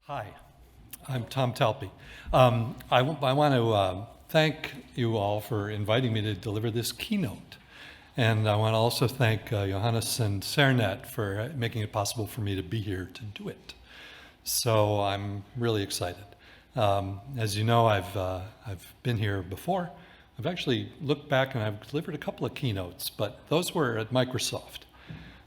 Hi, I'm Tom Talpey. I want to thank you all for inviting me to deliver this keynote. And I want to also thank Johannes and Cernet for making it possible for me to be here to do it. So I'm really excited. As you know, I've been here before. I've actually looked back and I've delivered a couple of keynotes, but those were at Microsoft.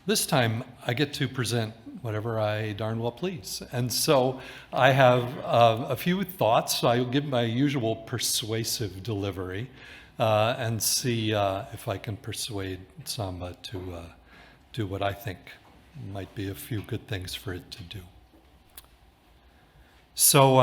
This time I get to present whatever I darn well please. And so I have a few thoughts. I'll give my usual persuasive delivery and see if I can persuade Samba to do what I think might be a few good things for it to do. So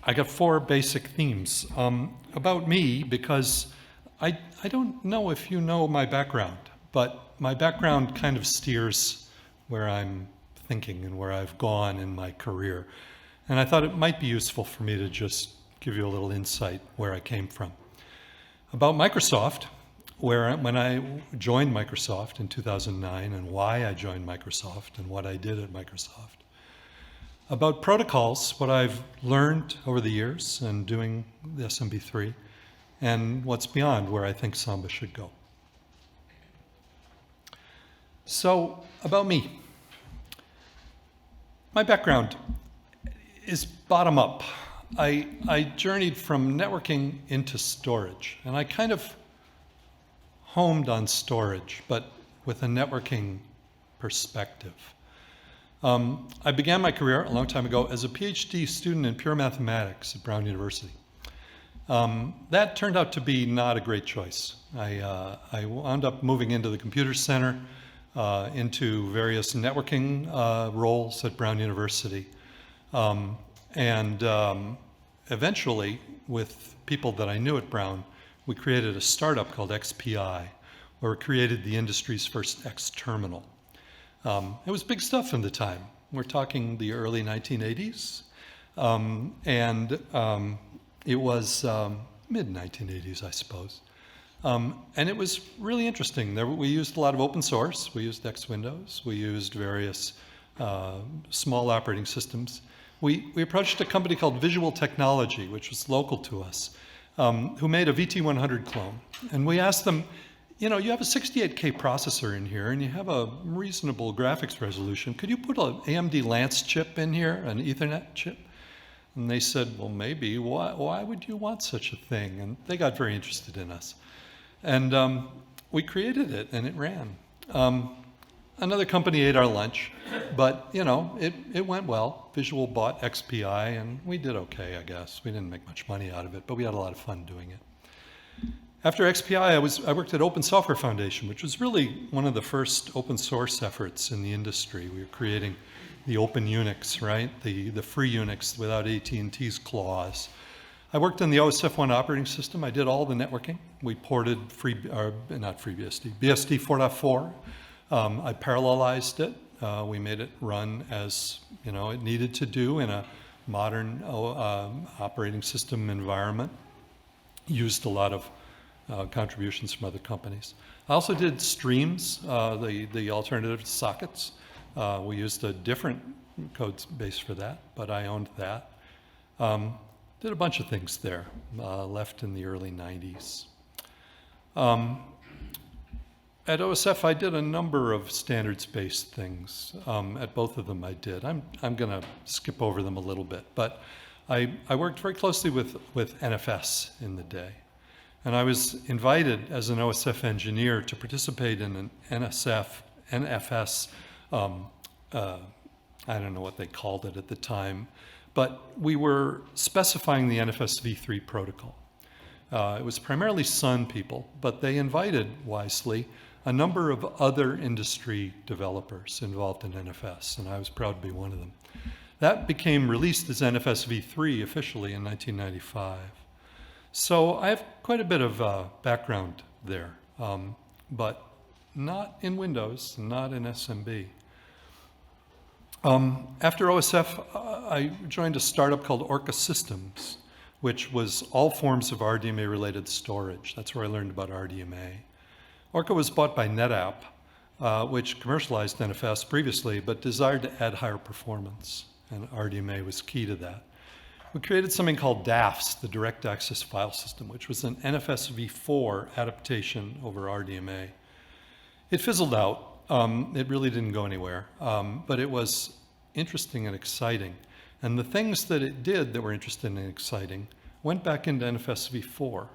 I got four basic themes about me, because I don't know if you know my background, but my background kind of steers where I'm thinking and where I've gone in my career. And I thought it might be useful for me to just give you a little insight where I came from. About Microsoft, when I joined Microsoft in 2009 and why I joined Microsoft and what I did at Microsoft. About protocols, what I've learned over the years and doing the SMB3, and what's beyond where I think Samba should go. So, about me. My background is bottom up. I journeyed from networking into storage, and I kind of homed on storage, but with a networking perspective. I began my career a long time ago as a PhD student in pure mathematics at Brown University. That turned out to be not a great choice. I wound up moving into the computer center, into various networking roles at Brown University. Eventually, with people that I knew at Brown, we created a startup called XPI, where we created the industry's first X terminal. It was big stuff in the time. We're talking the early 1980s, it was mid-1980s, I suppose. And it was really interesting. We used a lot of open source. We used X Windows. We used various small operating systems. We approached a company called Visual Technology, which was local to us, who made a VT100 clone. And we asked them, you know, you have a 68K processor in here and you have a reasonable graphics resolution. Could you put an AMD Lance chip in here, an Ethernet chip? And they said, well, maybe. Why would you want such a thing? And they got very interested in us. And we created it and it ran. Another company ate our lunch, but you know, it went well. Visual bought XPI and we did okay, I guess. We didn't make much money out of it, but we had a lot of fun doing it. After XPI, I worked at Open Software Foundation, which was really one of the first open source efforts in the industry. We were creating the open Unix, right? The free Unix without AT&T's clause. I worked on the OSF1 operating system. I did all the networking. We ported BSD 4.4. I parallelized it. We made it run as you know it needed to do in a modern operating system environment. Used a lot of contributions from other companies. I also did streams, the alternative sockets. We used a different code base for that, but I owned that. Did a bunch of things there, left in the early 90s. At OSF, I did a number of standards-based things. At both of them I did. I'm going to skip over them a little bit, but I worked very closely with NFS in the day. And I was invited as an OSF engineer to participate in an NFS, I don't know what they called it at the time, but we were specifying the NFS v3 protocol. It was primarily Sun people, but they invited, wisely, a number of other industry developers involved in NFS, and I was proud to be one of them. That became released as NFS v3 officially in 1995. So I have quite a bit of background there, but not in Windows, not in SMB. After OSF, I joined a startup called Orca Systems, which was all forms of RDMA-related storage. That's where I learned about RDMA. Orca was bought by NetApp, which commercialized NFS previously, but desired to add higher performance. and RDMA was key to that. We created something called DAFS, the Direct Access File System, which was an NFS v4 adaptation over RDMA. It fizzled out. It really didn't go anywhere, but it was interesting and exciting. And the things that it did that were interesting and exciting went back into NFS v4.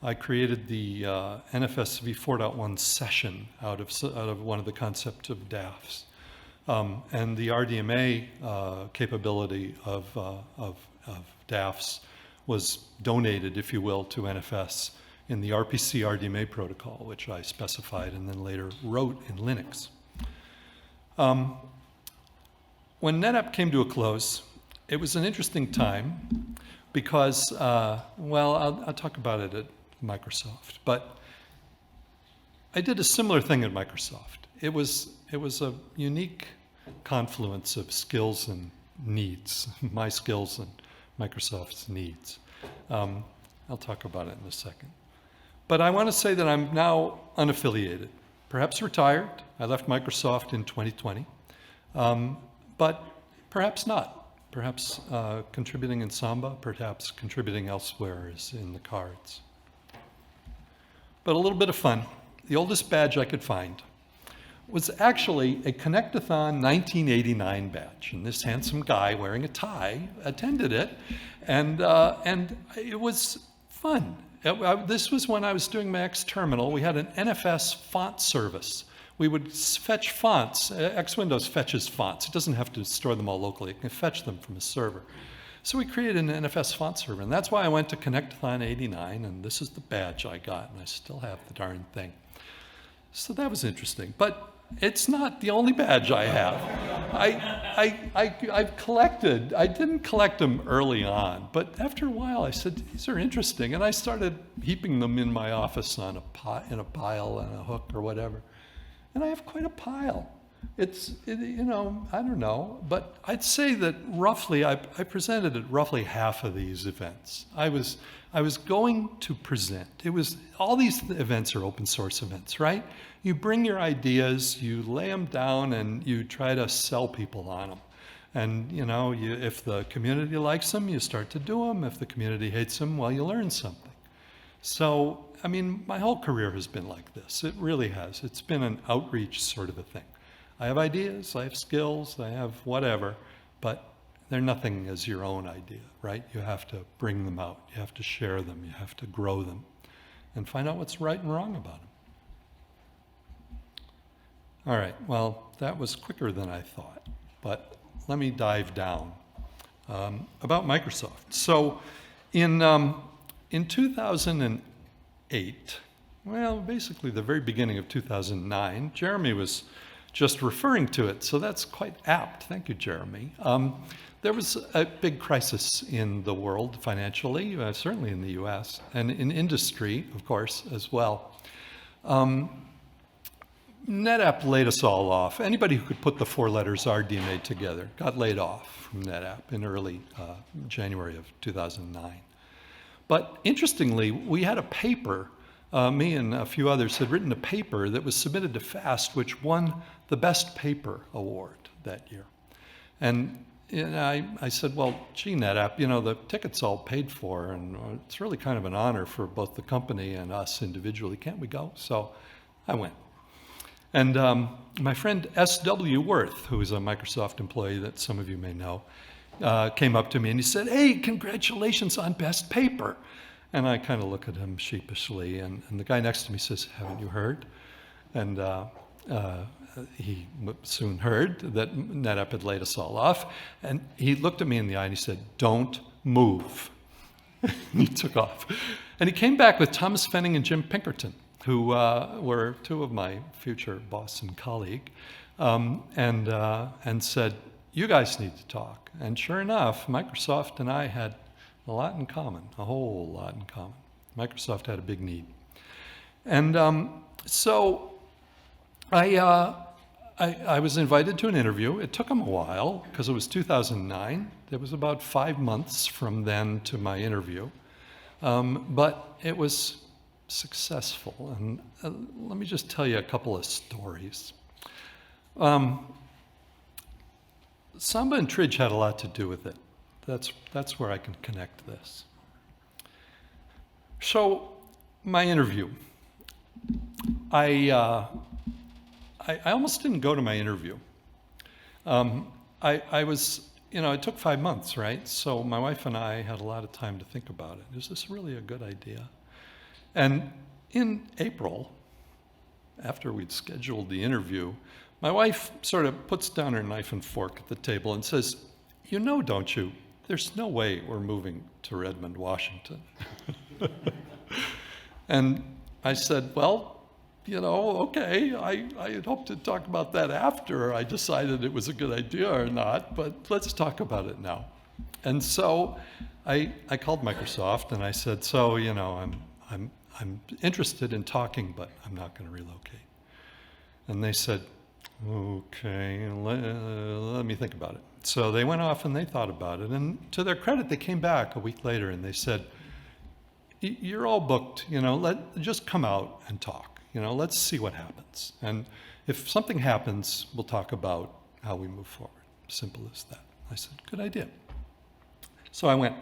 I created the NFS v4.1 session out of one of the concepts of DAFs. And the RDMA capability of DAFs was donated, if you will, to NFS in the RPC RDMA protocol, which I specified and then later wrote in Linux. When NetApp came to a close, it was an interesting time because, well, I'll talk about it at Microsoft, but I did a similar thing at Microsoft. It was a unique confluence of skills and needs, my skills and Microsoft's needs. I'll talk about it in a second. But I want to say that I'm now unaffiliated, perhaps retired. I left Microsoft in 2020, but perhaps not. Perhaps contributing in Samba, perhaps contributing elsewhere is in the cards. But a little bit of fun. The oldest badge I could find was actually a Connectathon 1989 badge. And this handsome guy wearing a tie attended it. And it was fun. This was when I was doing my X terminal. We had an NFS font service. We would fetch fonts. X Windows fetches fonts. It doesn't have to store them all locally. It can fetch them from a server. So we created an NFS font server. And that's why I went to Connectathon 89. And this is the badge I got. And I still have the darn thing. So that was interesting. But it's not the only badge I have. I've collected. I didn't collect them early on. But after a while, I said, these are interesting. And I started heaping them in my office on in a pile and a hook or whatever. And I have quite a pile. You know, I don't know, but I'd say that roughly, I presented at roughly half of these events. I was going to present. All these events are open source events, right? You bring your ideas, you lay them down, and you try to sell people on them. And, you know, if the community likes them, you start to do them. If the community hates them, well, you learn something. So, I mean, my whole career has been like this. It really has. It's been an outreach sort of a thing. I have ideas, I have skills, I have whatever, but they're nothing as your own idea, right? You have to bring them out. You have to share them. You have to grow them and find out what's right and wrong about them. All right, well, that was quicker than I thought, but let me dive down about Microsoft. So in 2008, well, basically the very beginning of 2009, Jeremy was just referring to it, so that's quite apt. Thank you, Jeremy. There was a big crisis in the world financially, certainly in the US, and in industry, of course, as well. NetApp laid us all off. Anybody who could put the four letters RDMA together got laid off from NetApp in early January of 2009. But interestingly, we had a paper, me and a few others had written a paper that was submitted to FAST, which won the Best Paper Award that year. And I said, well, gee, NetApp, you know, the ticket's all paid for, and it's really kind of an honor for both the company and us individually. Can't we go? So I went. And my friend S.W. Worth, who is a Microsoft employee that some of you may know, came up to me and he said, hey, congratulations on Best Paper. And I kind of look at him sheepishly, and the guy next to me says, haven't you heard? And he soon heard that NetApp had laid us all off. And he looked at me in the eye and he said, don't move. And he took off. And he came back with Thomas Fenning and Jim Pinkerton, who were two of my future boss and colleague, and said, you guys need to talk. And sure enough, Microsoft and I had a lot in common, a whole lot in common. Microsoft had a big need. And so I was invited to an interview. It took them a while because it was 2009. It was about 5 months from then to my interview. But it was successful. And let me just tell you a couple of stories. Samba and Tridge had a lot to do with it. That's where I can connect this. So, my interview. I almost didn't go to my interview. I was, it took 5 months, right? So my wife and I had a lot of time to think about it. Is this really a good idea? And in April, after we'd scheduled the interview, my wife sort of puts down her knife and fork at the table and says, "You know, don't you, there's no way we're moving to Redmond, Washington." And I said, "Well, okay, I had hoped to talk about that after I decided it was a good idea or not, but let's talk about it now." And so I called Microsoft and I said, "So, I'm interested in talking, but I'm not going to relocate." And they said, "Okay, let me think about it." So they went off and they thought about it. And to their credit, they came back a week later and they said, "You're all booked, just come out and talk. Let's see what happens. And if something happens, we'll talk about how we move forward." Simple as that. I said, "Good idea." So I went.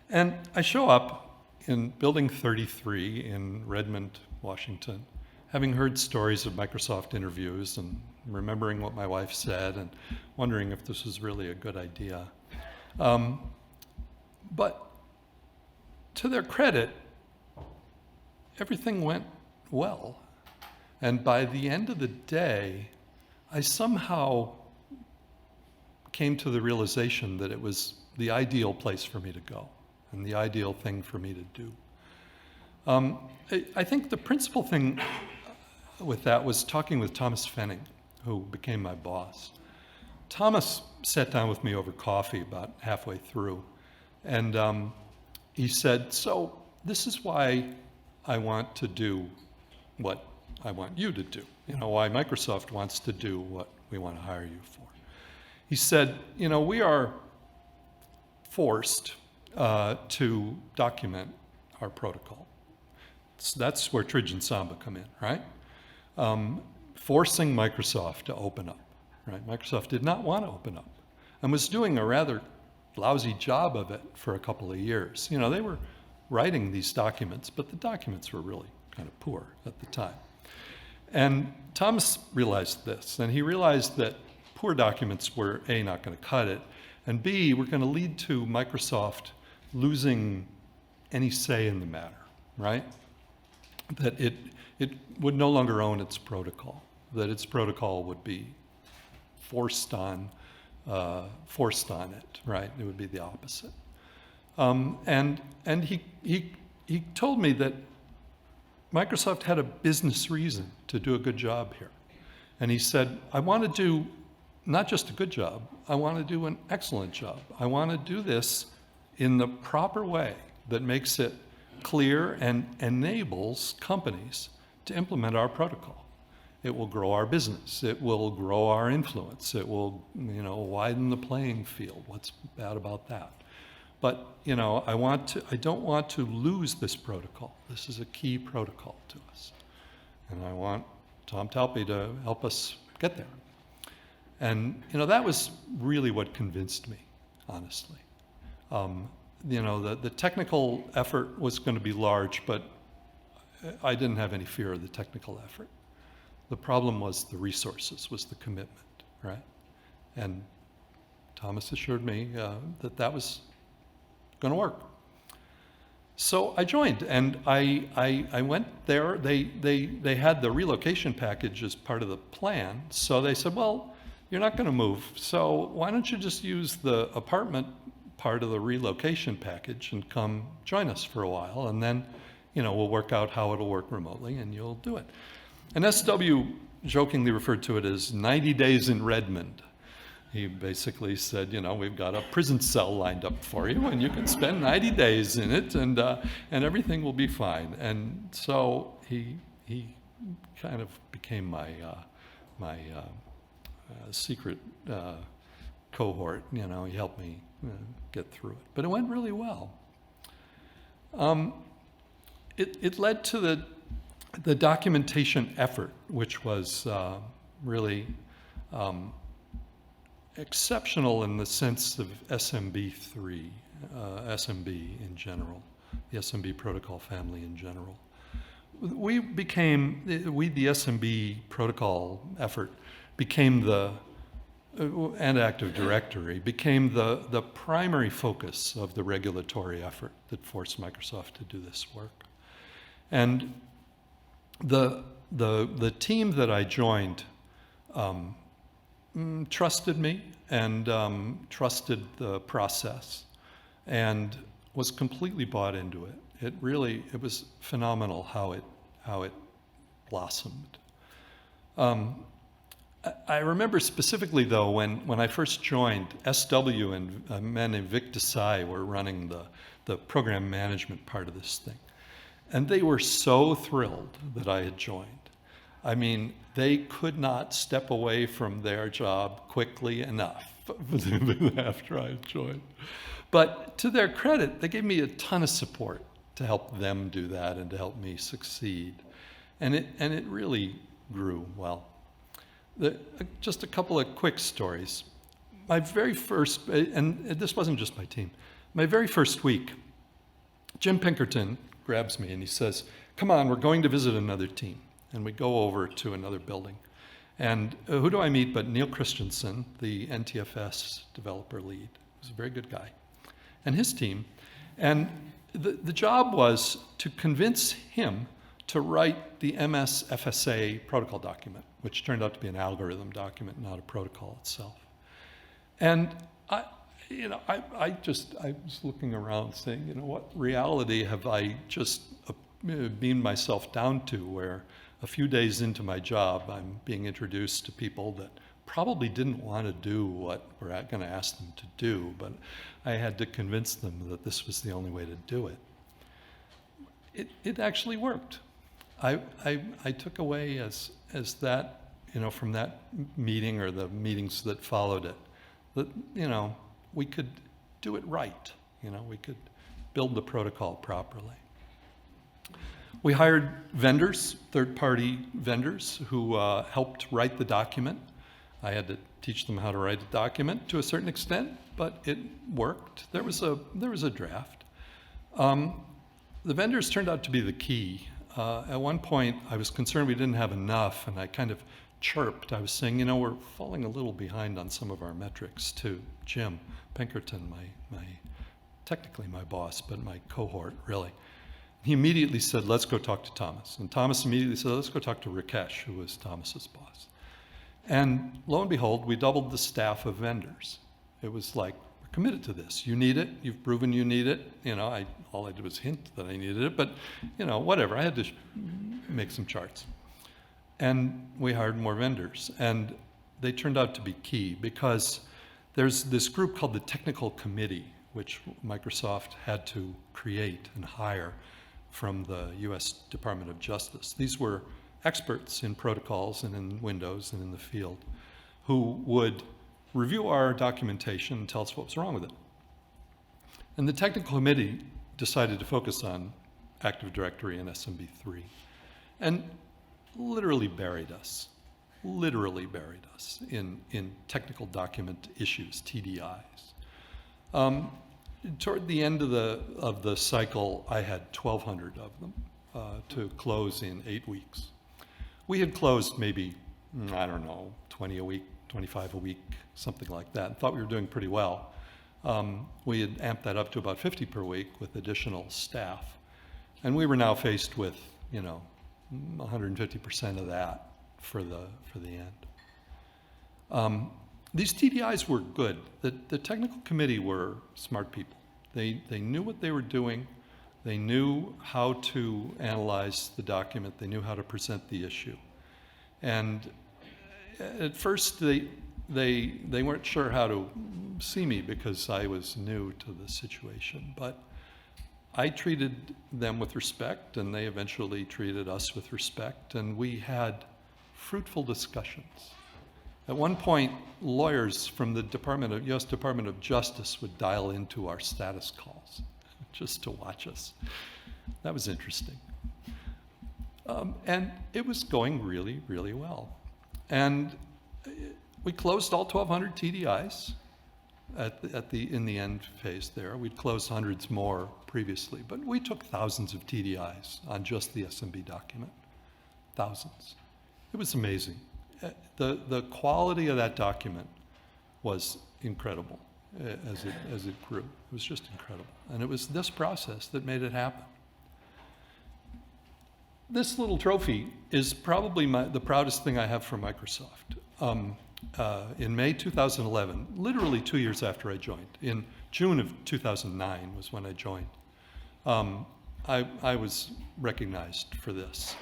And I show up in Building 33 in Redmond, Washington, having heard stories of Microsoft interviews and remembering what my wife said and wondering if this was really a good idea. But to their credit, everything went well. And by the end of the day, I somehow came to the realization that it was the ideal place for me to go and the ideal thing for me to do. I think the principal thing with that was talking with Thomas Fenning, who became my boss. Thomas sat down with me over coffee about halfway through, and he said, "So this is why I want to do what I want you to do, why Microsoft wants to do what we want to hire you for." He said, "We are forced to document our protocol." So that's where Tridge and Samba come in, right? Forcing Microsoft to open up, right? Microsoft did not want to open up and was doing a rather lousy job of it for a couple of years. They were writing these documents, but the documents were really kind of poor at the time. And Thomas realized this, and he realized that poor documents were A, not going to cut it, and B, were going to lead to Microsoft losing any say in the matter, right? That it would no longer own its protocol, that its protocol would be forced on it, right? It would be the opposite. And he told me that Microsoft had a business reason to do a good job here. And he said, "I want to do not just a good job, I want to do an excellent job. I want to do this in the proper way that makes it clear and enables companies to implement our protocol. It will grow our business. It will grow our influence. It will, widen the playing field. What's bad about that? But, I don't want to lose this protocol. This is a key protocol to us. And I want Tom Talpey to help us get there." And, that was really what convinced me, honestly. The technical effort was going to be large, but I didn't have any fear of the technical effort. The problem was the resources, was the commitment, right? And Thomas assured me that was going to work. So I joined, and I went there. They had the relocation package as part of the plan, so they said, "Well, you're not going to move, so why don't you just use the apartment part of the relocation package and come join us for a while, and then, we'll work out how it'll work remotely, and you'll do it." And SW jokingly referred to it as 90 days in Redmond. He basically said, "We've got a prison cell lined up for you, and you can spend 90 days in it, and everything will be fine." And so he kind of became my secret cohort. He helped me get through it. But it went really well. It led to the documentation effort, which was really exceptional in the sense of SMB3, SMB in general, the SMB protocol family in general. We, the SMB protocol effort became and Active Directory became the primary focus of the regulatory effort that forced Microsoft to do this work. And the team that I joined trusted me and trusted the process and was completely bought into it. It was phenomenal how it blossomed. I remember specifically, though, when I first joined, SW and a man named Vic Desai were running the program management part of this thing. And they were so thrilled that I had joined. I mean, they could not step away from their job quickly enough after I joined. But to their credit, they gave me a ton of support to help them do that and to help me succeed. And it really grew well. Just a couple of quick stories. My very first, and this wasn't just my team, my very first week, Jim Pinkerton grabs me and he says, "Come on, we're going to visit another team." And we go over to another building. And who do I meet but Neil Christensen, the NTFS developer lead, who's a very good guy, and his team. And the job was to convince him to write the MS FSA protocol document, which turned out to be an algorithm document, not a protocol itself. And I was looking around saying, what reality have I just beamed myself down to, where a few days into my job, I'm being introduced to people that probably didn't want to do what we're going to ask them to do, but I had to convince them that this was the only way to do it. It actually worked. I took away as that, from that meeting or the meetings that followed it, that, we could do it right. We could build the protocol properly. We hired vendors, third-party vendors, who helped write the document. I had to teach them how to write a document to a certain extent, but it worked. There was a draft. The vendors turned out to be the key. At one point, I was concerned we didn't have enough, and I kind of chirped. I was saying, we're falling a little behind on some of our metrics to Jim Pinkerton, technically my boss, but my cohort, really. He immediately said, "Let's go talk to Thomas." And Thomas immediately said, "Let's go talk to Rakesh," who was Thomas's boss. And lo and behold, we doubled the staff of vendors. It was like, we're committed to this. You need it. You've proven you need it. All I did was hint that I needed it, but whatever. I had to make some charts. And we hired more vendors. And they turned out to be key because there's this group called the Technical Committee, which Microsoft had to create and hire from the US Department of Justice. These were experts in protocols and in Windows and in the field who would review our documentation and tell us what was wrong with it. And the technical committee decided to focus on Active Directory and SMB3 and literally buried us in technical document issues, TDIs. Toward the end of the cycle, I had 1,200 of them to close in 8 weeks. We had closed maybe, 20 a week, 25 a week, something like that, and thought we were doing pretty well. We had amped that up to about 50 per week with additional staff. And we were now faced with, 150% of that for the end. These TDIs were good. The technical committee were smart people. They knew what they were doing. They knew how to analyze the document. They knew how to present the issue. And at first, they weren't sure how to see me because I was new to the situation. But I treated them with respect, and they eventually treated us with respect, and we had fruitful discussions. At one point, lawyers from the US Department of Justice would dial into our status calls just to watch us. That was interesting. And it was going really, really well. And We closed all 1,200 TDIs in the end phase there. We'd closed hundreds more previously, but we took thousands of TDIs on just the SMB document. Thousands. It was amazing. The quality of that document was incredible as it grew. It was just incredible. And it was this process that made it happen. This little trophy is probably the proudest thing I have from Microsoft. In May 2011, literally 2 years after I joined, in June of 2009 was when I joined, I was recognized for this.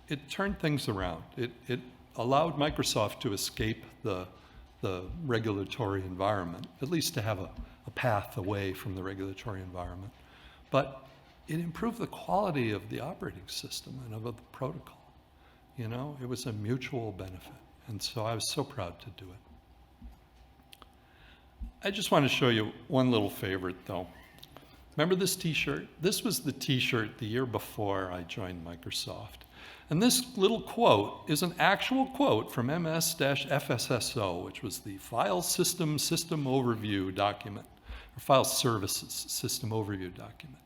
It turned things around. It allowed Microsoft to escape the regulatory environment, at least to have a path away from the regulatory environment. But it improved the quality of the operating system and of the protocol. You know, it was a mutual benefit. And so I was so proud to do it. I just want to show you one little favorite, though. Remember this t-shirt? This was the t-shirt the year before I joined Microsoft. And this little quote is an actual quote from MS-FSSO, which was the File System Overview document, or File Services System Overview document.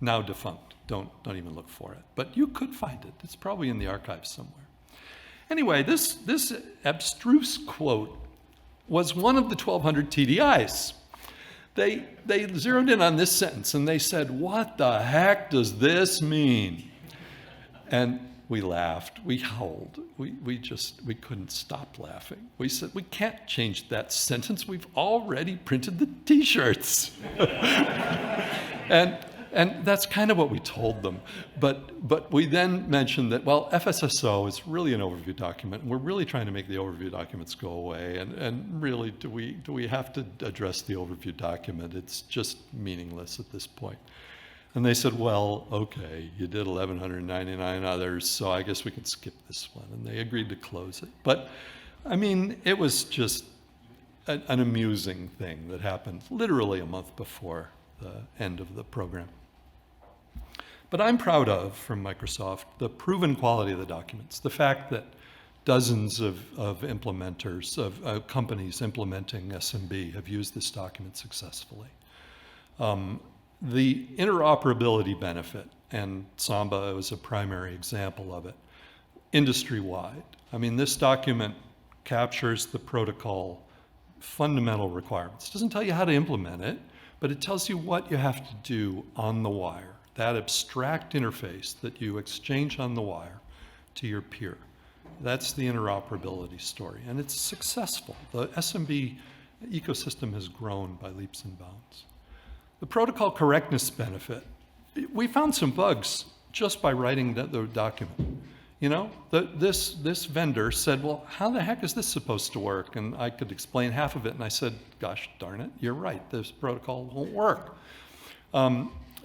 Now defunct. Don't even look for it. But you could find it. It's probably in the archives somewhere. Anyway, this abstruse quote was one of the 1,200 TDIs. They zeroed in on this sentence and they said, "What the heck does this mean?" And we laughed, we howled, we couldn't stop laughing. We said, "We can't change that sentence. We've already printed the t-shirts." And that's kind of what we told them. But we then mentioned that, well, FSSO is really an overview document. And we're really trying to make the overview documents go away. And really, do we have to address the overview document? It's just meaningless at this point. And they said, "Well, okay, you did 1,199 others, so I guess we can skip this one." And they agreed to close it. But, I mean, it was just an amusing thing that happened literally a month before the end of the program. But I'm proud of, from Microsoft, the proven quality of the documents, the fact that dozens of implementers, of companies implementing SMB have used this document successfully. The interoperability benefit, and Samba was a primary example of it, industry-wide. I mean, this document captures the protocol fundamental requirements. It doesn't tell you how to implement it, but it tells you what you have to do on the wire, that abstract interface that you exchange on the wire to your peer. That's the interoperability story, and it's successful. The SMB ecosystem has grown by leaps and bounds. The protocol correctness benefit, we found some bugs just by writing the document. You know, this vendor said, "Well, how the heck is this supposed to work?" And I could explain half of it, and I said, "Gosh darn it, you're right, this protocol won't work."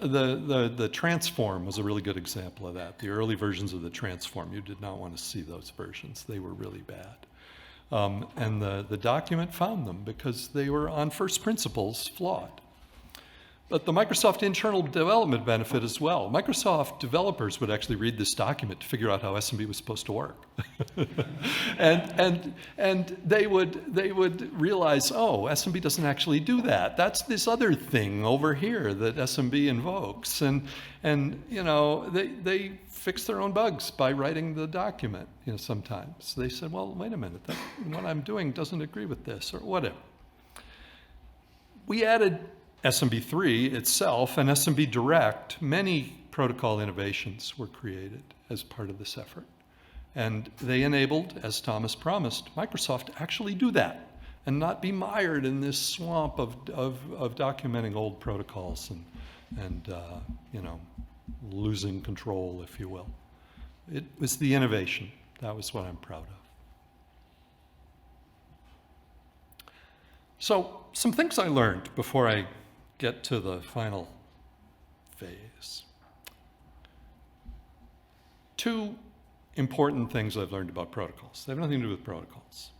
The transform was a really good example of that. The early versions of the transform, you did not want to see those versions. They were really bad. And the document found them because they were on first principles flawed. But the Microsoft internal development benefit as well. Microsoft developers would actually read this document to figure out how SMB was supposed to work. and they would realize, oh, SMB doesn't actually do that. That's this other thing over here that SMB invokes. And you know, they fix their own bugs by writing the document, you know, sometimes. They said, well, wait a minute, what I'm doing doesn't agree with this, or whatever. We added SMB3 itself and SMB Direct. Many protocol innovations were created as part of this effort. And they enabled, as Thomas promised, Microsoft to actually do that and not be mired in this swamp of documenting old protocols and you know, losing control, if you will. It was the innovation. That was what I'm proud of. So, some things I learned before I get to the final phase. Two important things I've learned about protocols. They have nothing to do with protocols.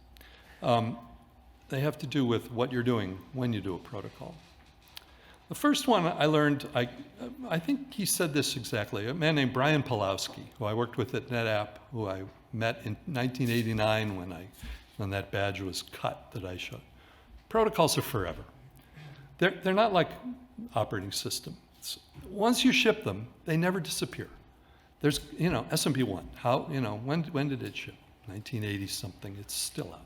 They have to do with what you're doing when you do a protocol. The first one I learned, I think he said this exactly, a man named Brian Pawlowski, who I worked with at NetApp, who I met in 1989 when that badge was cut that I showed. Protocols are forever. They're not like operating systems. Once you ship them, they never disappear. There's, SMB1, when did it ship? 1980 something, it's still out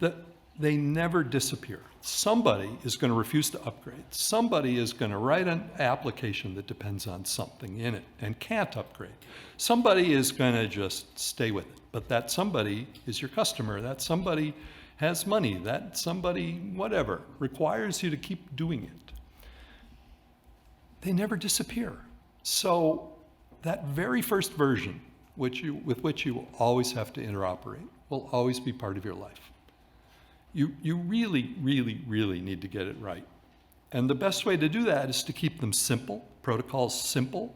there. They never disappear. Somebody is going to refuse to upgrade. Somebody is going to write an application that depends on something in it and can't upgrade. Somebody is going to just stay with it. But that somebody is your customer. That somebody has money. That somebody, whatever, requires you to keep doing it. They never disappear. So that very first version, with which you will always have to interoperate, will always be part of your life. You really, really, really need to get it right. And the best way to do that is to keep them simple, protocols simple.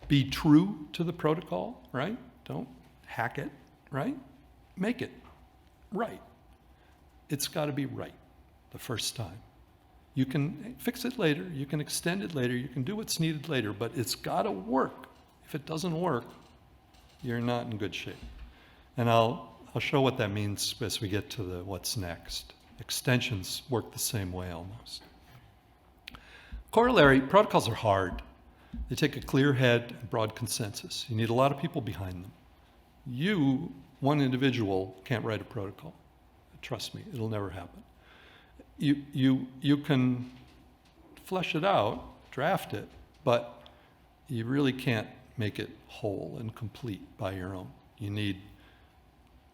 Be true to the protocol, right? Don't hack it, right? Make it right. It's got to be right the first time. You can fix it later, you can extend it later, you can do what's needed later, but it's got to work. If it doesn't work, you're not in good shape. And I'll show what that means as we get to the what's next. Extensions work the same way almost. Corollary, protocols are hard. They take a clear head and broad consensus. You need a lot of people behind them. You, one individual, can't write a protocol. Trust me, it'll never happen. You can flesh it out, draft it, but you really can't make it whole and complete by your own. You need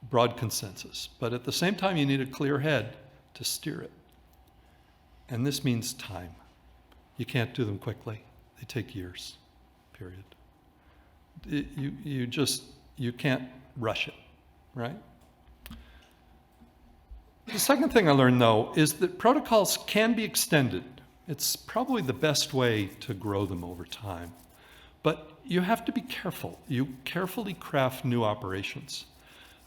broad consensus, but at the same time you need a clear head to steer it. And this means time. You can't do them quickly. They take years, period. You can't rush it, right? The second thing I learned, though, is that protocols can be extended. It's probably the best way to grow them over time. But you have to be careful. You carefully craft new operations.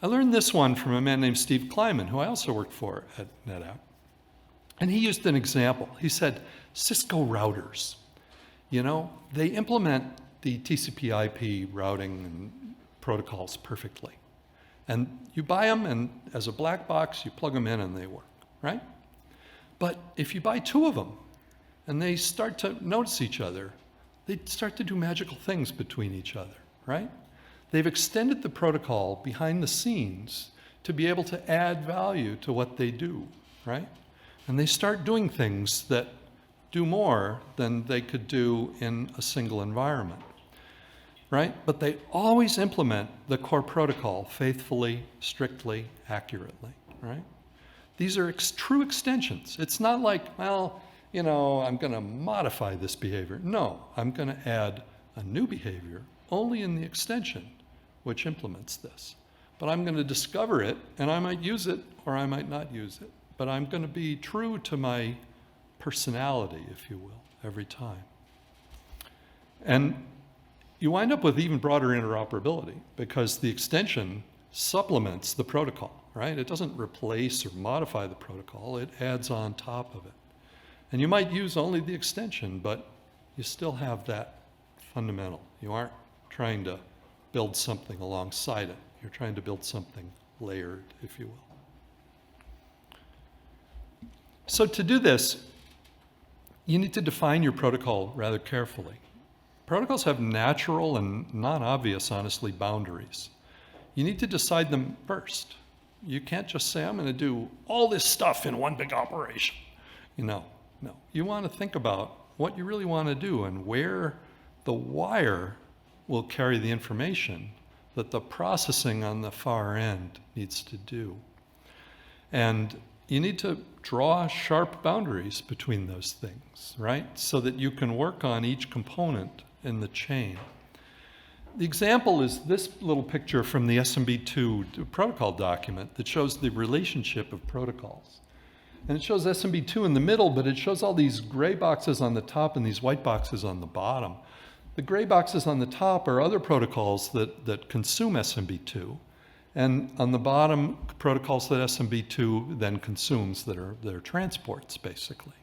I learned this one from a man named Steve Kleiman, who I also worked for at NetApp. And he used an example. He said, Cisco routers, they implement the TCP/IP routing and protocols perfectly. And you buy them, and as a black box, you plug them in and they work, right? But if you buy two of them, and they start to notice each other, they start to do magical things between each other, right? They've extended the protocol behind the scenes to be able to add value to what they do, right? And they start doing things that do more than they could do in a single environment, right? But they always implement the core protocol faithfully, strictly, accurately, right? These are true extensions. It's not like, well, I'm going to modify this behavior. No, I'm going to add a new behavior only in the extension which implements this. But I'm going to discover it, and I might use it or I might not use it. But I'm going to be true to my personality, if you will, every time. And you wind up with even broader interoperability because the extension supplements the protocol, right? It doesn't replace or modify the protocol, it adds on top of it. And you might use only the extension, but you still have that fundamental. You aren't trying to build something alongside it. You're trying to build something layered, if you will. So to do this, you need to define your protocol rather carefully. Protocols have natural and non-obvious, honestly, boundaries. You need to decide them first. You can't just say, I'm going to do all this stuff in one big operation. No. You want to think about what you really want to do and where the wire will carry the information that the processing on the far end needs to do. And you need to draw sharp boundaries between those things, right? So that you can work on each component in the chain. The example is this little picture from the SMB2 protocol document that shows the relationship of protocols. And it shows SMB2 in the middle, but it shows all these gray boxes on the top and these white boxes on the bottom. The gray boxes on the top are other protocols that consume SMB2. And on the bottom, protocols that SMB2 then consumes that are transports, basically.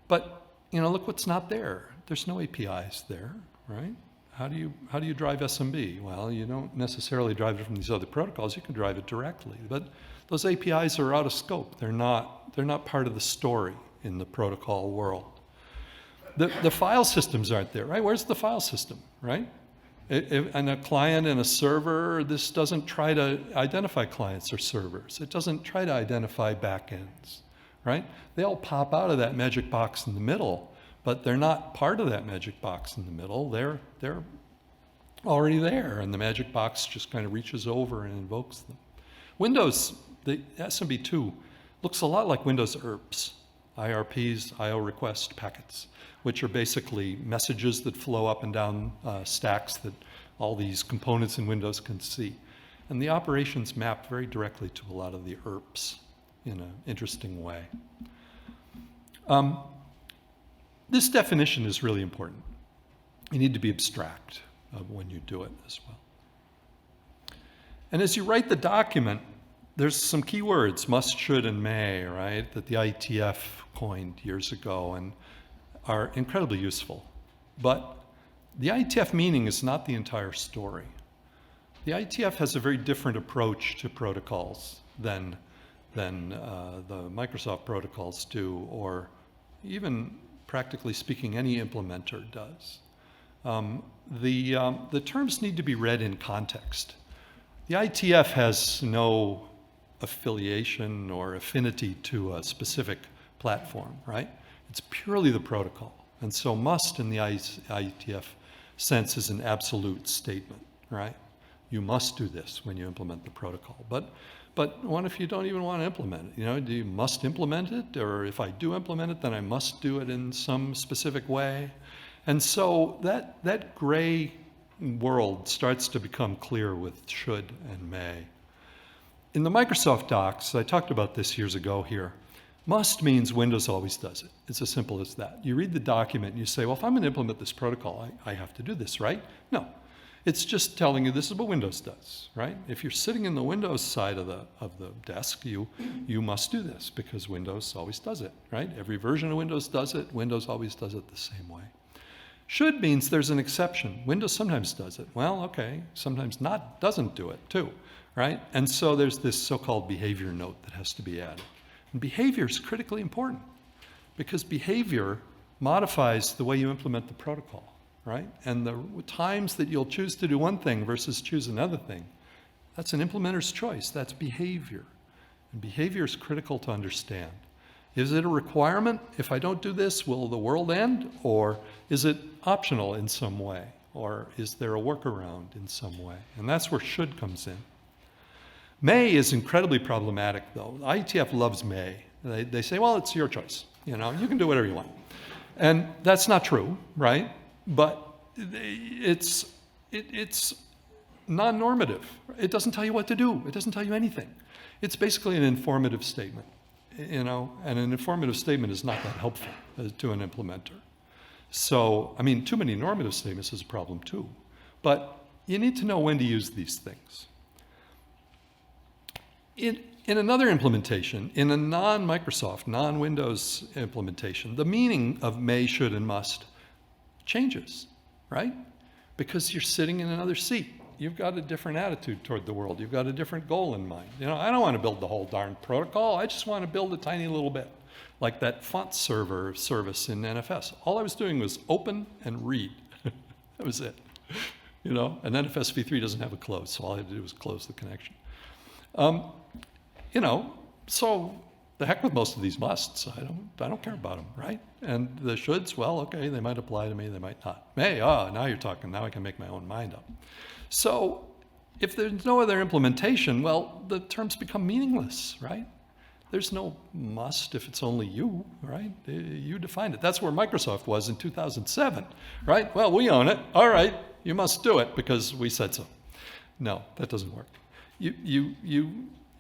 But, look what's not there. There's no APIs there, right? How do you drive SMB? Well, you don't necessarily drive it from these other protocols. You can drive it directly, but those APIs are out of scope. They're not part of the story in the protocol world. The file systems aren't there, right? Where's the file system, right? And a client and a server, this doesn't try to identify clients or servers. It doesn't try to identify backends, right? They all pop out of that magic box in the middle, but they're not part of that magic box in the middle. They're already there, and the magic box just kind of reaches over and invokes them. Windows, the SMB2 looks a lot like Windows IRPs, IRPs, IO request packets, which are basically messages that flow up and down stacks that all these components in Windows can see. And the operations map very directly to a lot of the IRPs in an interesting way. This definition is really important. You need to be abstract when you do it as well. And as you write the document, there's some key words, must, should, and may, right, that the IETF coined years ago and are incredibly useful. But the IETF meaning is not the entire story. The IETF has a very different approach to protocols than the Microsoft protocols do, or even practically speaking, any implementer does. The terms need to be read in context. The IETF has no affiliation or affinity to a specific platform, right? It's purely the protocol. And so must in the IETF sense is an absolute statement, right? You must do this when you implement the protocol. But what if you don't even want to implement it? You know, do you must implement it? Or if I do implement it, then I must do it in some specific way. And so that gray world starts to become clear with should and may. In the Microsoft docs, I talked about this years ago here, must means Windows always does it. It's as simple as that. You read the document and you say, well, if I'm going to implement this protocol, I have to do this, right? No. It's just telling you this is what Windows does, right? If you're sitting in the Windows side of the desk, you must do this because Windows always does it, right? Every version of Windows does it. Windows always does it the same way. Should means there's an exception. Windows sometimes does it. Well, okay, sometimes doesn't do it too, right? And so there's this so-called behavior note that has to be added. And behavior is critically important because behavior modifies the way you implement the protocol, right? And the times that you'll choose to do one thing versus choose another thing, that's an implementer's choice. That's behavior. And behavior is critical to understand. Is it a requirement? If I don't do this, will the world end? Or is it optional in some way? Or is there a workaround in some way? And that's where should comes in. May is incredibly problematic, though. IETF loves may. They say, well, it's your choice. You know, you can do whatever you want. And that's not true, right? But it's non-normative. It doesn't tell you what to do. It doesn't tell you anything. It's basically an informative statement, you know, and an informative statement is not that helpful to an implementer. So, I mean, too many normative statements is a problem too. But you need to know when to use these things. In another implementation, in a non-Microsoft, non-Windows implementation, the meaning of may, should, and must changes, right? Because you're sitting in another seat. You've got a different attitude toward the world. You've got a different goal in mind. You know, I don't want to build the whole darn protocol. I just want to build a tiny little bit, like that font server service in NFS. All I was doing was open and read. That was it. You know, and NFS v3 doesn't have a close, so all I had to do was close the connection. You know, so the heck with most of these musts. I don't care about them, right? And the shoulds, well, okay, they might apply to me, they might not. May, now you're talking. Now I can make my own mind up. So if there's no other implementation, well, the terms become meaningless, right? There's no must if it's only you, right? You define it. That's where Microsoft was in 2007, right? Well, we own it. All right, you must do it because we said so. No, that doesn't work.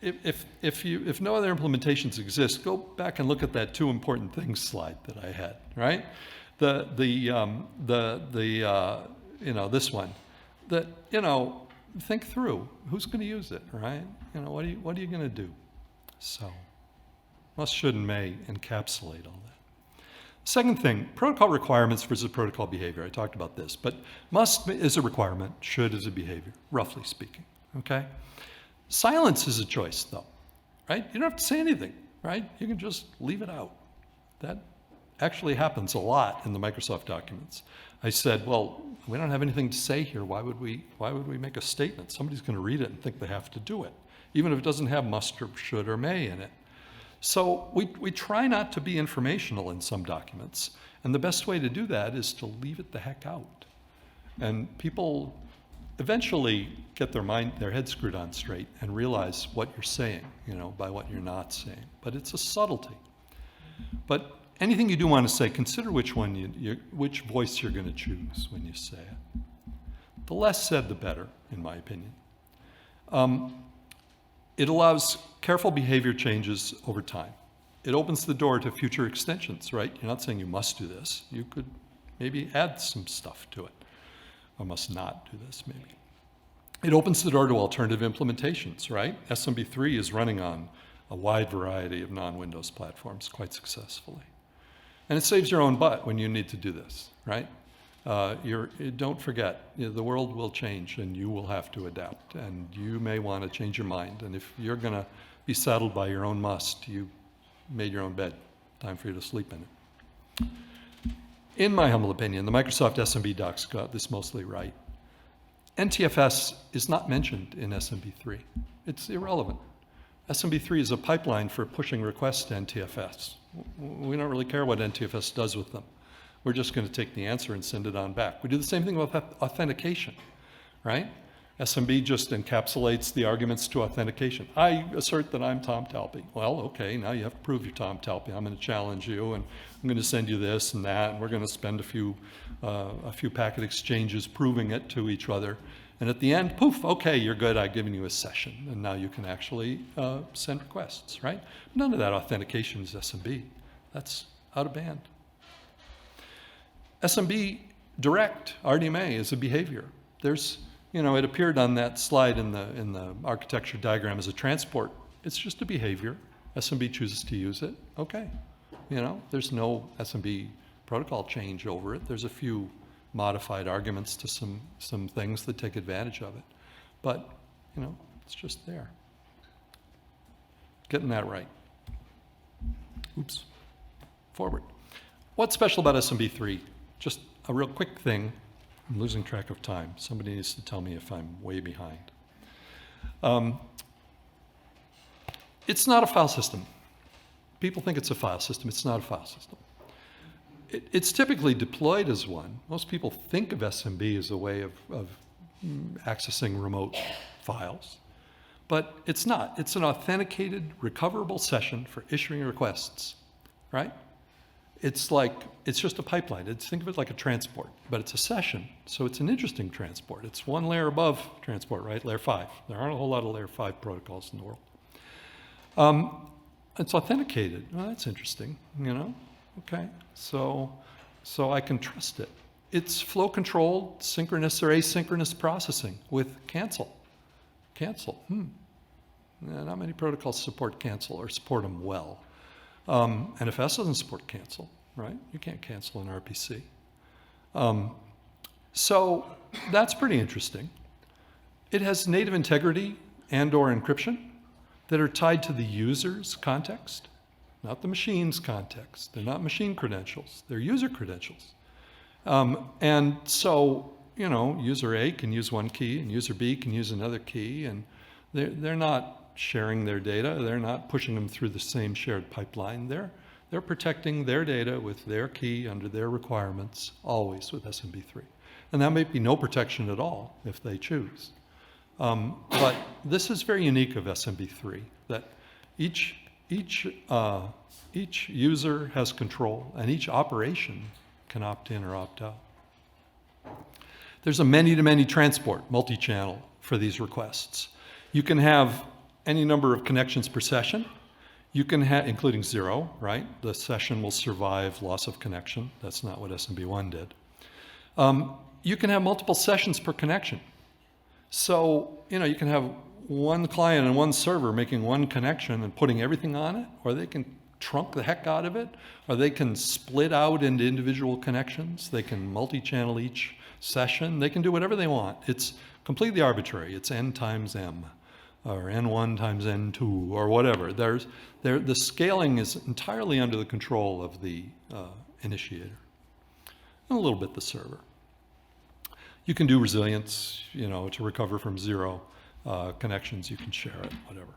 If no other implementations exist, go back and look at that two important things slide that I had, right? You know, this one. That, you know, think through who's going to use it, right? You know, what are you going to do? So, must, should, and may encapsulate all that. Second thing, protocol requirements versus protocol behavior. I talked about this, but must is a requirement, should is a behavior, roughly speaking, okay? Silence is a choice, though, right? You don't have to say anything, right? You can just leave it out. That actually happens a lot in the Microsoft documents. I said, well, we don't have anything to say here. Why would we make a statement? Somebody's going to read it and think they have to do it, even if it doesn't have must or should or may in it. So we try not to be informational in some documents, and the best way to do that is to leave it the heck out. And people eventually get their head screwed on straight and realize what you're saying, by what you're not saying. But it's a subtlety. But anything you do want to say, consider which which voice you're going to choose when you say it. The less said, the better, in my opinion. It allows careful behavior changes over time. It opens the door to future extensions, right? You're not saying you must do this. You could maybe add some stuff to it, or must not do this, maybe. It opens the door to alternative implementations, right? SMB3 is running on a wide variety of non-Windows platforms quite successfully. And it saves your own butt when you need to do this, right? Don't forget, the world will change and you will have to adapt, and you may want to change your mind. And if you're going to be saddled by your own must, you made your own bed. Time for you to sleep in it. In my humble opinion, the Microsoft SMB docs got this mostly right. NTFS is not mentioned in SMB3. It's irrelevant. SMB3 is a pipeline for pushing requests to NTFS. We don't really care what NTFS does with them. We're just going to take the answer and send it on back. We do the same thing with authentication, right? SMB just encapsulates the arguments to authentication. I assert that I'm Tom Talpey. Well, okay, now you have to prove you're Tom Talpey. I'm going to challenge you, and I'm going to send you this and that, and we're going to spend a few packet exchanges proving it to each other. And at the end, poof, okay, you're good, I've given you a session, and now you can actually send requests, right? None of that authentication is SMB. That's out of band. SMB direct RDMA is a behavior. There's, it appeared on that slide in the architecture diagram as a transport. It's just a behavior. SMB chooses to use it. Okay. There's no SMB protocol change over it. There's a few modified arguments to some things that take advantage of it. But, it's just there. Getting that right. Oops. Forward. What's special about SMB3? Just a real quick thing. I'm losing track of time. Somebody needs to tell me if I'm way behind. It's not a file system. People think it's a file system. It's not a file system. It's typically deployed as one. Most people think of SMB as a way of accessing remote files. But it's not. It's an authenticated, recoverable session for issuing requests, right? It's just a pipeline. Think of it like a transport, but it's a session, so it's an interesting transport. It's one layer above transport, right? Layer 5. There aren't a whole lot of layer 5 protocols in the world. It's authenticated. Well, that's interesting, Okay, so I can trust it. It's flow controlled, synchronous or asynchronous processing with cancel. Cancel. Not many protocols support cancel or support them well. NFS doesn't support cancel, right? You can't cancel an RPC. So that's pretty interesting. It has native integrity and/or encryption that are tied to the user's context, not the machine's context. They're not machine credentials. They're user credentials. And so, user A can use one key and user B can use another key, and they're not sharing their data. They're not pushing them through the same shared pipeline. They're protecting their data with their key under their requirements, always with SMB3. And that may be no protection at all if they choose. But this is very unique of SMB3, that each user has control, and each operation can opt in or opt out. There's a many-to-many transport, multi-channel, for these requests. You can have any number of connections per session. You can have, including 0, right? The session will survive loss of connection. That's not what SMB1 did. You can have multiple sessions per connection. So, you can have one client and one server making one connection and putting everything on it, or they can trunk the heck out of it, or they can split out into individual connections. They can multi-channel each session. They can do whatever they want. It's completely arbitrary. It's n times m, or n1 times n2, or whatever. The scaling is entirely under the control of the initiator, and a little bit the server. You can do resilience, to recover from zero connections. You can share it, whatever.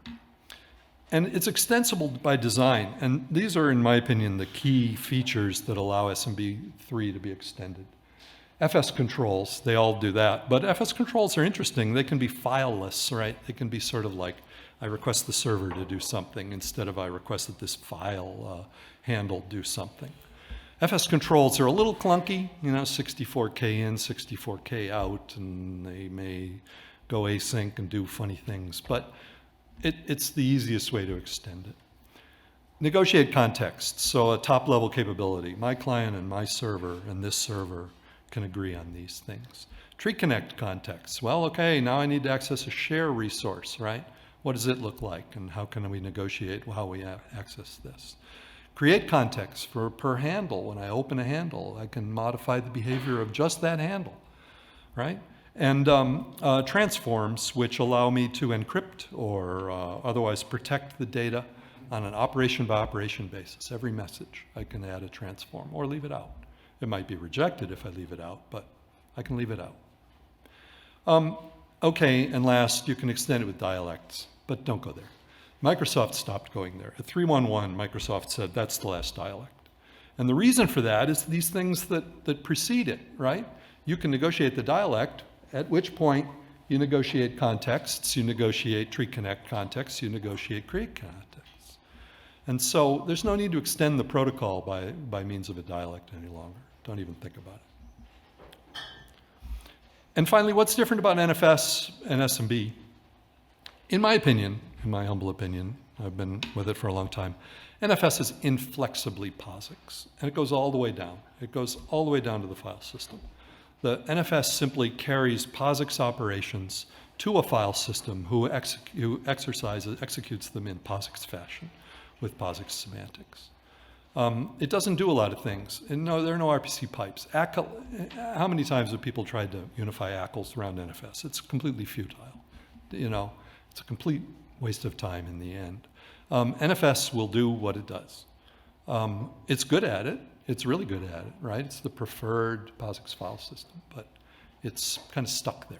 And it's extensible by design. And these are, in my opinion, the key features that allow SMB3 to be extended. FS controls, they all do that. But FS controls are interesting. They can be fileless, right? They can be sort of like, I request the server to do something instead of I request that this file handle do something. FS controls are a little clunky, 64K in, 64K out, and they may go async and do funny things. But it's the easiest way to extend it. Negotiate context, so a top-level capability. My client and my server and this server can agree on these things. Tree connect context. Well, okay, now I need to access a share resource, right? What does it look like, and how can we negotiate how we access this? Create context for per handle. When I open a handle, I can modify the behavior of just that handle, right? And transforms, which allow me to encrypt or otherwise protect the data on an operation-by-operation basis. Every message, I can add a transform or leave it out. It might be rejected if I leave it out, but I can leave it out. Okay, and last, you can extend it with dialects, but don't go there. Microsoft stopped going there. At 3.1.1, Microsoft said that's the last dialect. And the reason for that is these things that precede it, right? You can negotiate the dialect, at which point you negotiate contexts, you negotiate tree connect contexts, you negotiate create contexts. And so there's no need to extend the protocol by means of a dialect any longer. Don't even think about it. And finally, what's different about NFS and SMB? In my opinion, in my humble opinion, I've been with it for a long time, NFS is inflexibly POSIX, and it goes all the way down. It goes all the way down to the file system. The NFS simply carries POSIX operations to a file system who executes them in POSIX fashion with POSIX semantics. It doesn't do a lot of things. And no, there are no RPC pipes. How many times have people tried to unify ACLs around NFS? It's completely futile. It's a complete waste of time in the end. NFS will do what it does. It's good at it. It's really good at it, right? It's the preferred POSIX file system, but it's kind of stuck there.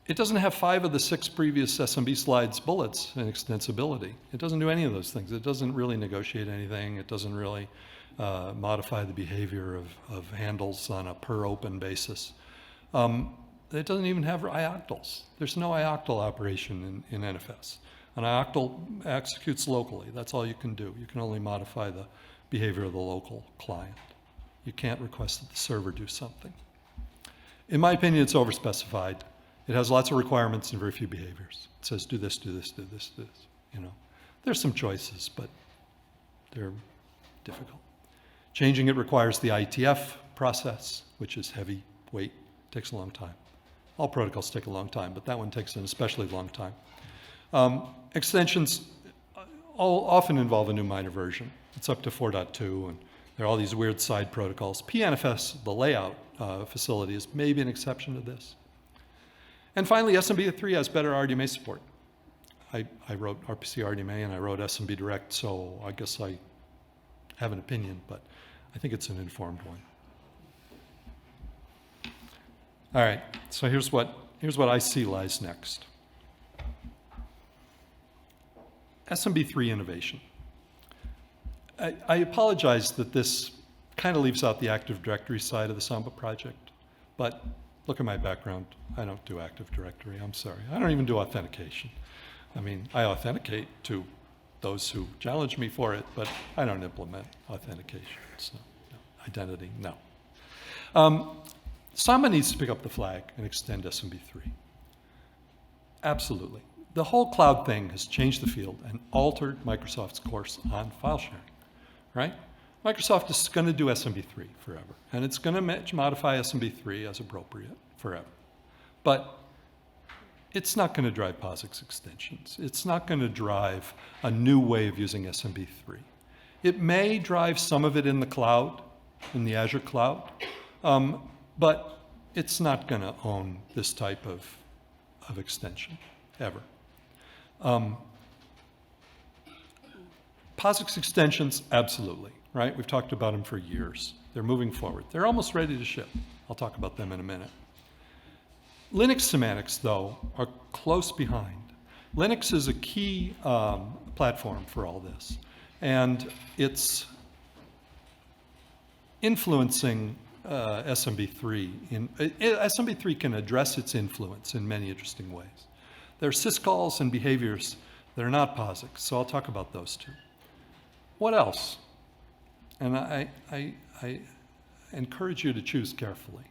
It doesn't have 5 of the 6 previous SMB slides bullets in extensibility. It doesn't do any of those things. It doesn't really negotiate anything. It doesn't really modify the behavior of handles on a per open basis. It doesn't even have ioctls. There's no ioctl operation in NFS. An ioctl executes locally. That's all you can do. You can only modify the behavior of the local client. You can't request that the server do something. In my opinion, it's overspecified. It has lots of requirements and very few behaviors. It says do this, do this, do this, do this. There's some choices, but they're difficult. Changing it requires the IETF process, which is heavy weight, takes a long time. All protocols take a long time, but that one takes an especially long time. Extensions often involve a new minor version. It's up to 4.2, and there are all these weird side protocols. PNFS, the layout facility, is maybe an exception to this. And finally, SMB3 has better RDMA support. I wrote RPC RDMA and I wrote SMB Direct, so I guess I have an opinion, but I think it's an informed one. All right, so here's what I see lies next. SMB3 Innovation. I apologize that this kind of leaves out the Active Directory side of the Samba project, but look at my background. I don't do Active Directory, I'm sorry. I don't even do authentication. I mean, I authenticate to those who challenge me for it, but I don't implement authentication, so no. Identity, no. Samba needs to pick up the flag and extend SMB3. Absolutely. The whole cloud thing has changed the field and altered Microsoft's course on file sharing, right? Microsoft is going to do SMB3 forever, and it's going to modify SMB3 as appropriate forever. But it's not going to drive Posix extensions. It's not going to drive a new way of using SMB3. It may drive some of it in the cloud, in the Azure cloud, but it's not going to own this type of extension, ever. Posix extensions, absolutely, right? We've talked about them for years. They're moving forward. They're almost ready to ship. I'll talk about them in a minute. Linux semantics, though, are close behind. Linux is a key platform for all this, and it's influencing SMB3. SMB3 can address its influence in many interesting ways. There are syscalls and behaviors that are not Posix, so I'll talk about those two. What else? And I encourage you to choose carefully.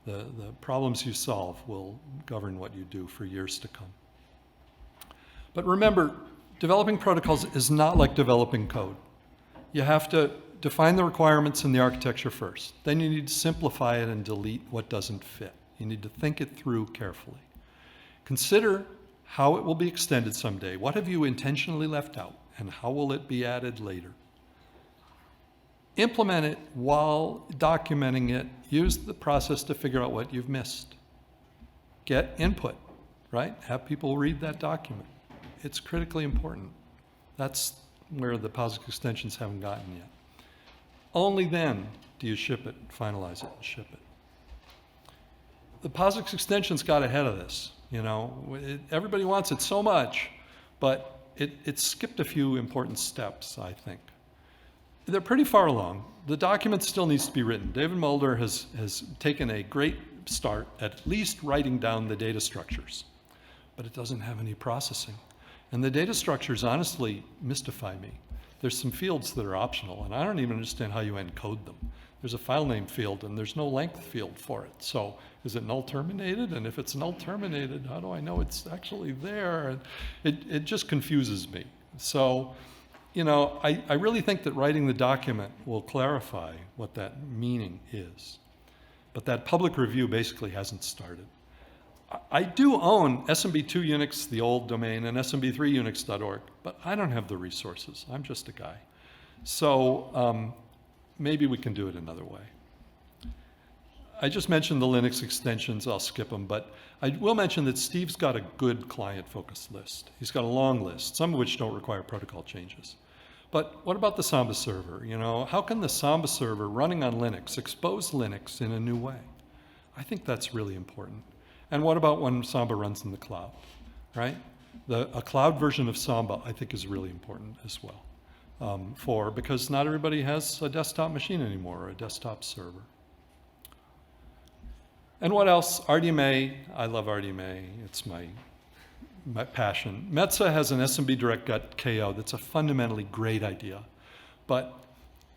The problems you solve will govern what you do for years to come. But remember, developing protocols is not like developing code. You have to define the requirements in the architecture first. Then you need to simplify it and delete what doesn't fit. You need to think it through carefully. Consider how it will be extended someday. What have you intentionally left out, and how will it be added later? Implement it while documenting it. Use the process to figure out what you've missed. Get input, right? Have people read that document. It's critically important. That's where the Posix extensions haven't gotten yet. Only then do you ship it, finalize it, and ship it. The Posix extensions got ahead of this. You know, everybody wants it so much, but it skipped a few important steps, I think. They're pretty far along. The document still needs to be written. David Mulder has taken a great start at least writing down the data structures, but it doesn't have any processing. And the data structures honestly mystify me. There's some fields that are optional, and I don't even understand how you encode them. There's a file name field, and there's no length field for it. So is it null terminated? And if it's null terminated, how do I know it's actually there? It just confuses me. So, you know, I really think that writing the document will clarify what that meaning is. But that public review basically hasn't started. I do own SMB2 Unix, the old domain, and SMB3Unix.org, but I don't have the resources. I'm just a guy. So maybe we can do it another way. I just mentioned the Linux extensions. I'll skip them, but I will mention that Steve's got a good client-focused list. He's got a long list, some of which don't require protocol changes. But what about the Samba server? You know, how can the Samba server running on Linux expose Linux in a new way? I think that's really important. And what about when Samba runs in the cloud, right? A cloud version of Samba, I think, is really important as well, because not everybody has a desktop machine anymore, or a desktop server. And what else? RDMA, I love RDMA. It's my passion. Metsa has an SMB direct gut KO that's a fundamentally great idea. But,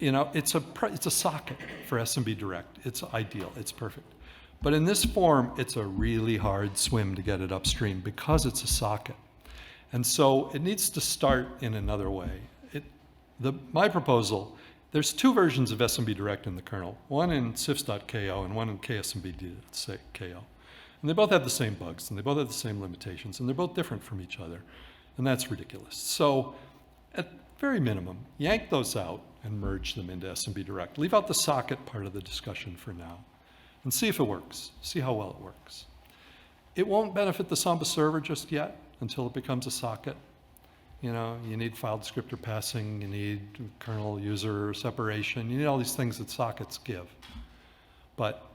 you know, it's a socket for SMB direct. It's ideal, it's perfect. But in this form, it's a really hard swim to get it upstream because it's a socket. And so it needs to start in another way. My proposal, there's two versions of SMB direct in the kernel, one in sifs.ko and one in ksmb.ko. And they both have the same bugs, and they both have the same limitations, and they're both different from each other. And that's ridiculous. So at very minimum, yank those out and merge them into SMB direct. Leave out the socket part of the discussion for now. And see if it works, see how well it works. It won't benefit the Samba server just yet until it becomes a socket. You know, you need file descriptor passing, you need kernel user separation, you need all these things that sockets give. But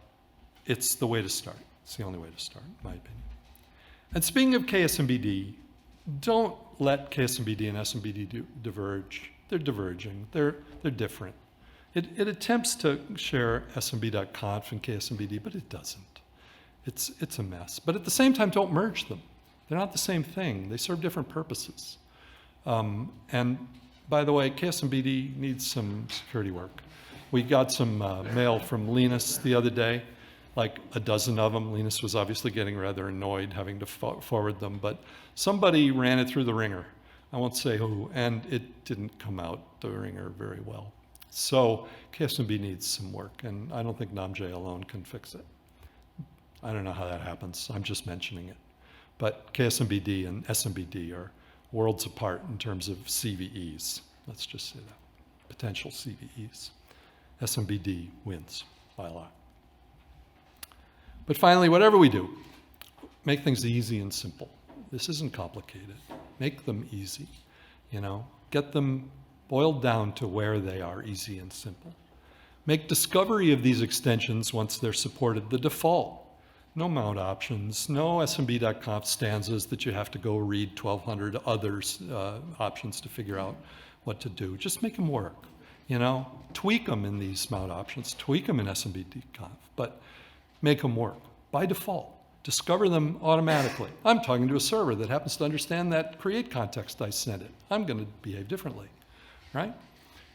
it's the way to start. It's the only way to start, in my opinion. And speaking of KSMBD, don't let KSMBD and SMBD diverge. They're diverging, they're different. It attempts to share smb.conf and ksmbd, but it doesn't. It's a mess. But at the same time, don't merge them. They're not the same thing. They serve different purposes. And by the way, ksmbd needs some security work. We got some mail from Linus the other day, like a dozen of them. Linus was obviously getting rather annoyed having to forward them, but somebody ran it through the ringer. I won't say who, and it didn't come out the ringer very well. So KSMB needs some work, and I don't think Namj alone can fix it. I don't know how that happens. I'm just mentioning it. But KSMBD and SMBD are worlds apart in terms of CVEs. Let's just say that. Potential CVEs. SMBD wins by a lot. But finally, whatever we do, make things easy and simple. This isn't complicated. Make them easy, you know. Get them boiled down to where they are easy and simple. Make discovery of these extensions once they're supported the default. No mount options, no smb.conf stanzas that you have to go read 1,200 others options to figure out what to do. Just make them work, you know. Tweak them in these mount options, tweak them in smb.conf, but make them work by default. Discover them automatically. I'm talking to a server that happens to understand that create context I sent it. I'm going to behave differently, right?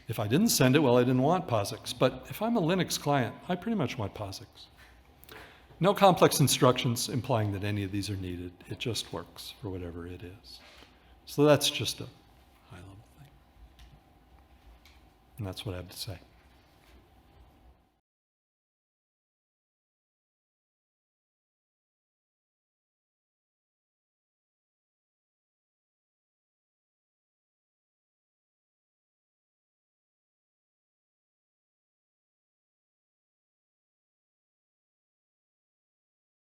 If I didn't send it, well, I didn't want Posix. But if I'm a Linux client, I pretty much want Posix. No complex instructions implying that any of these are needed. It just works for whatever it is. So that's just a high-level thing. And that's what I have to say.